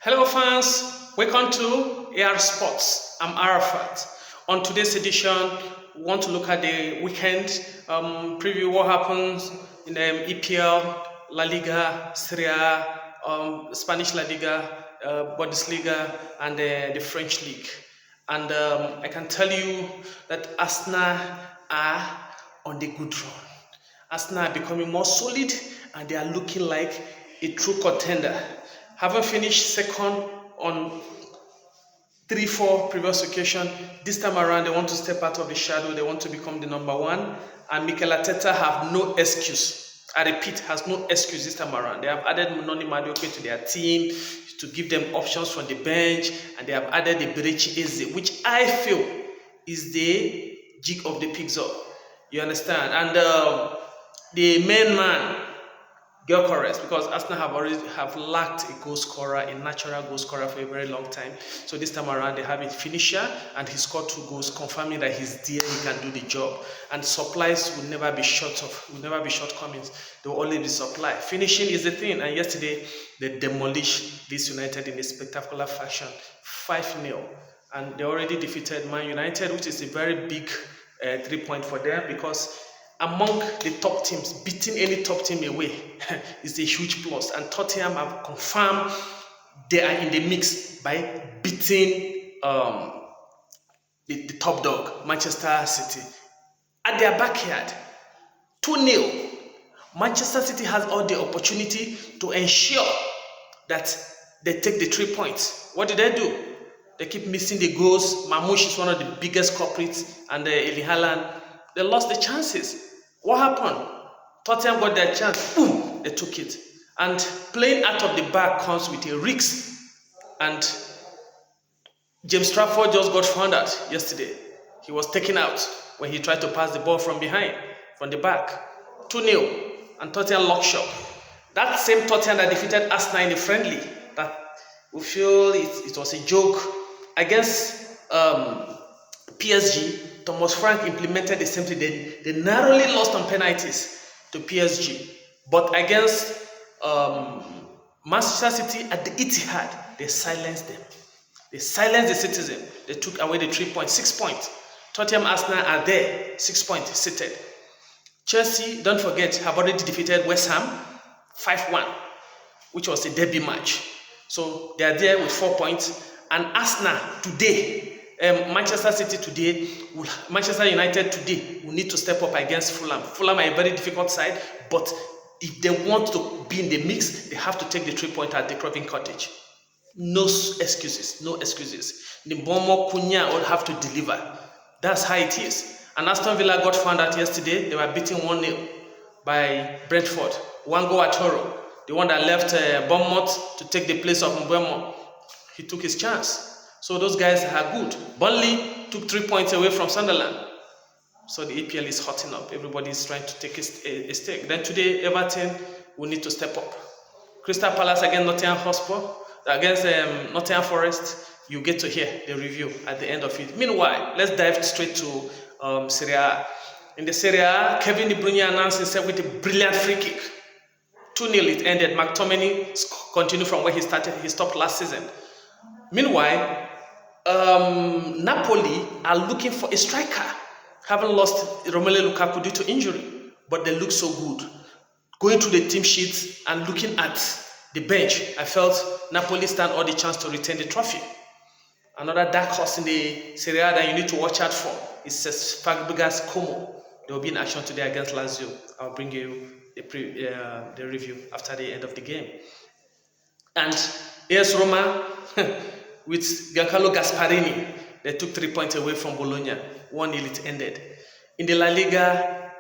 Hello fans, welcome to AR Sports. I'm Arafat. On today's edition, we want to look at the weekend preview what happens in the EPL, La Liga, Serie A, Spanish La Liga, Bundesliga, and the French League. And I can tell you that Arsenal are on the good run. Arsenal are becoming more solid and they are looking like a true contender. Having finished second on 3-4 previous occasion, this time around they want to step out of the shadow, they want to become the number one, and Mikel Arteta have no excuse. I repeat, has no excuse this time around. They have added Noni Madueke to their team to give them options from the bench, and they have added the Berechi Eze, which I feel is the jig of the pixel. You understand? And the main man, Gyökeres, because Arsenal have lacked a goal scorer, a natural goal scorer for a very long time. So this time around they have a finisher, and he scored 2 goals, confirming that he's there, he can do the job. And supplies will never be shortcomings. There will always be supply. Finishing is the thing. And yesterday they demolished this United in a spectacular fashion, 5-0, and they already defeated Man United, which is a very big 3-point for them, because among the top teams, beating any top team away is a huge plus. And Tottenham have confirmed they are in the mix by beating the top dog, Manchester City, at their backyard, 2-0. Manchester City has all the opportunity to ensure that they take the 3 points. What did they do? They keep missing the goals. Mamouche is one of the biggest culprits, and Erling Haaland, they lost the chances. What happened? Tottenham got their chance. Boom! They took it. And playing out of the back comes with a risk. And James Trafford just got found out yesterday. He was taken out when he tried to pass the ball from behind, from the back. 2-0. And Tottenham locked shop. That same Tottenham that defeated Arsenal in the friendly, that we feel it was a joke against PSG. Thomas Frank implemented the same thing. They narrowly lost on penalties to PSG. But against Manchester City at the Etihad, they silenced them. They silenced the citizen. They took away the 3 points, 6 points. Tottenham, Arsenal are there, 6 points seated. Chelsea, don't forget, have already defeated West Ham 5-1, which was a derby match. So they are there with 4 points. And Arsenal today, Manchester United today will need to step up against Fulham. Fulham are a very difficult side, but if they want to be in the mix, they have to take the 3 points at the Craven Cottage. No excuses, no excuses. The Bomo Kunya all have to deliver. That's how it is. And Aston Villa got found out yesterday. They were beaten 1-0 by Brentford. 1 goal at Toro. The one that left Bournemouth to take the place of Mbeumo. He took his chance. So those guys are good. Burnley took 3 points away from Sunderland. So the EPL is hotting up. Everybody is trying to take a stake. Then today, Everton will need to step up. Crystal Palace against Nottingham Hotspur. Against Nottingham Forest. You get to hear the review at the end of it. Meanwhile, let's dive straight to Serie A. In the Serie A, Kevin De Bruyne announced himself with a brilliant free kick. 2-0 it ended. McTominay continued from where he started. He stopped last season. Meanwhile, Napoli are looking for a striker, having lost Romelu Lukaku due to injury, but they look so good. Going through the team sheets and looking at the bench, I felt Napoli stand all the chance to retain the trophy. Another dark horse in the Serie A that you need to watch out for is Fabregas Como. They will be in action today against Lazio. I'll bring you the review after the end of the game. And AS Roma with Giancarlo Gasparini, they took 3 points away from Bologna. 1-0 it ended. In the La Liga,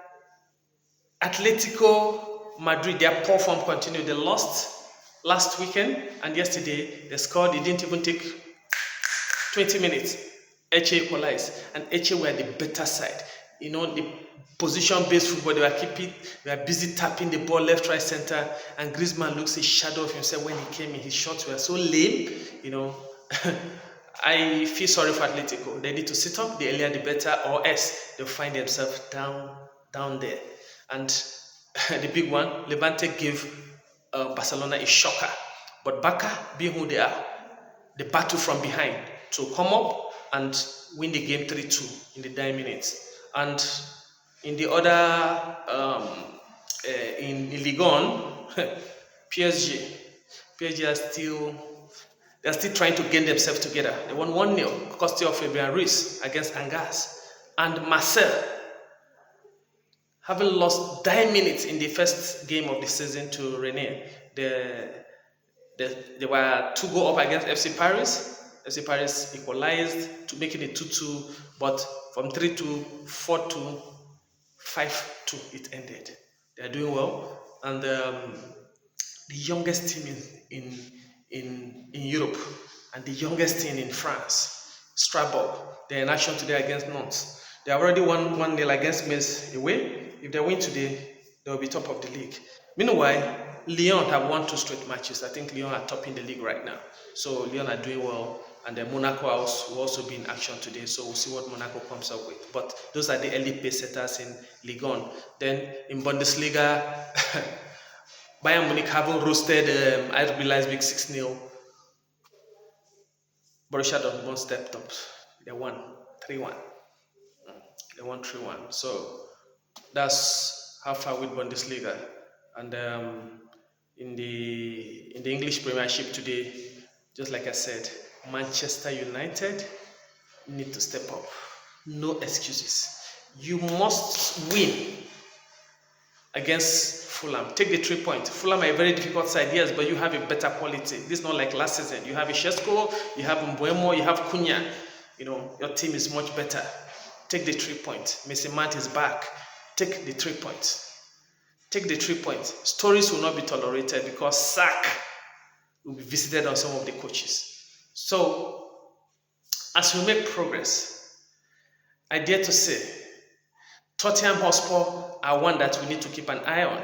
Atletico Madrid, their poor form continued. They lost last weekend, and yesterday they scored. It didn't even take 20 minutes. Eche equalized, and Eche were the better side. You know, the position-based football, they were busy tapping the ball left, right, center, and Griezmann looks a shadow of himself when he came in. His shots were so lame, you know. I feel sorry for Atletico. They need to sit up, the earlier the better, or else they'll find themselves down there. And the big one, Levante gave Barcelona a shocker. But Barca, being who they are, the battle from behind to come up and win the game 3-2 in the 9 minutes. And in the other, in Ligue 1, PSG, PSG they're still trying to gain themselves together. They won 1-0, courtesy of Fabian Ruiz against Angers. And Marseille, having lost 9 minutes in the first game of the season to Rennes, they were 2-goal up against FC Paris. FC Paris equalized to making it 2-2, but from 3-2, 4-2, 5-2 it ended. They are doing well, and the youngest team in Europe and the youngest team in France, Strasbourg, they're in action today against Nantes. They have already won 1-0 against Metz away. If they win today, they will be top of the league. Meanwhile, Lyon have won 2 straight matches. I think Lyon are top in the league right now. So Lyon are doing well, and then Monaco will also be in action today. So we'll see what Monaco comes up with. But those are the early pace setters in Ligue 1. Then in Bundesliga, Bayern Munich haven't roasted RB Leipzig 6-0. Borussia Dortmund stepped up. They won 3-1. They won 3-1. So that's how far with Bundesliga. And in the English Premiership today, just like I said, Manchester United need to step up. No excuses. You must win against Fulham. Take the 3 points. Fulham are a very difficult side, yes, but you have a better quality. This is not like last season. You have a Shesko, you have Mbuemo, you have Cunha. Your team is much better. Take the 3 points. Mason Mount is back. Take the 3 points. Take the 3 points. Stories will not be tolerated because sack will be visited on some of the coaches. So, as we make progress, I dare to say, Tottenham Hotspur are one that we need to keep an eye on.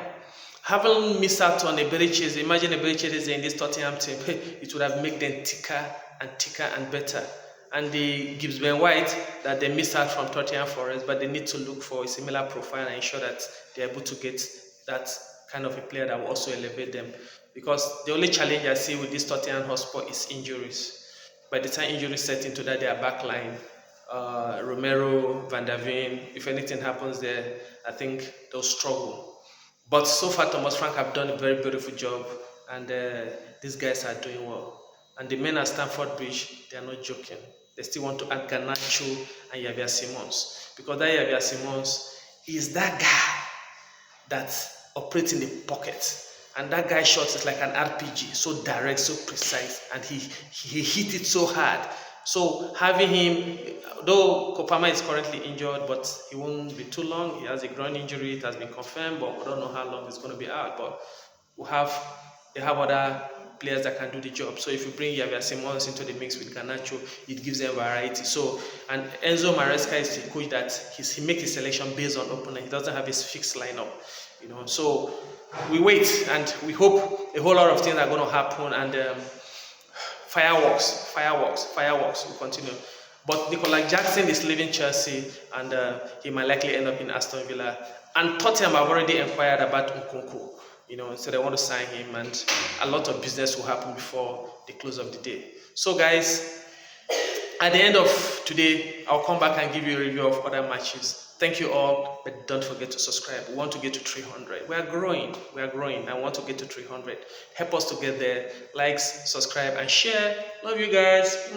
Having missed out on Eberiches, imagine Eberiches is in this Tottenham team, it would have made them thicker and better. And the Gibbs Ben White that they missed out from Tottenham Forest, but they need to look for a similar profile and ensure that they're able to get that kind of a player that will also elevate them. Because the only challenge I see with this Tottenham Hotspur is injuries. By the time injuries set into that, their back line, Romero, Van der Veen, if anything happens there, I think they'll struggle. But so far, Thomas Frank have done a very beautiful job, and these guys are doing well. And the men at Stamford Bridge, they are not joking. They still want to add Garnacho and Javier Simons. Because that Javier Simons is that guy that operates in the pocket. And that guy's shot is like an RPG, so direct, so precise, and he hit it so hard. So having him, though Kopama is currently injured, but he won't be too long. He has a groin injury, it has been confirmed, but we don't know how long he's going to be out. But they have other players that can do the job. So if you bring Javier Simons into the mix with Garnacho, it gives them variety. So, and Enzo Maresca is the coach that he makes his selection based on opponent. He doesn't have his fixed lineup, So we wait and we hope a whole lot of things are going to happen, and fireworks will continue. But Nicolas Jackson is leaving Chelsea, and he might likely end up in Aston Villa. And Tottenham have already inquired about Nkunku, so they want to sign him, and a lot of business will happen before the close of the day. So guys, at the end of today, I'll come back and give you a review of other matches. Thank you all, but don't forget to subscribe. We want to get to 300. We are growing. I want to get to 300. Help us to get there. Likes, subscribe, and share. Love you guys.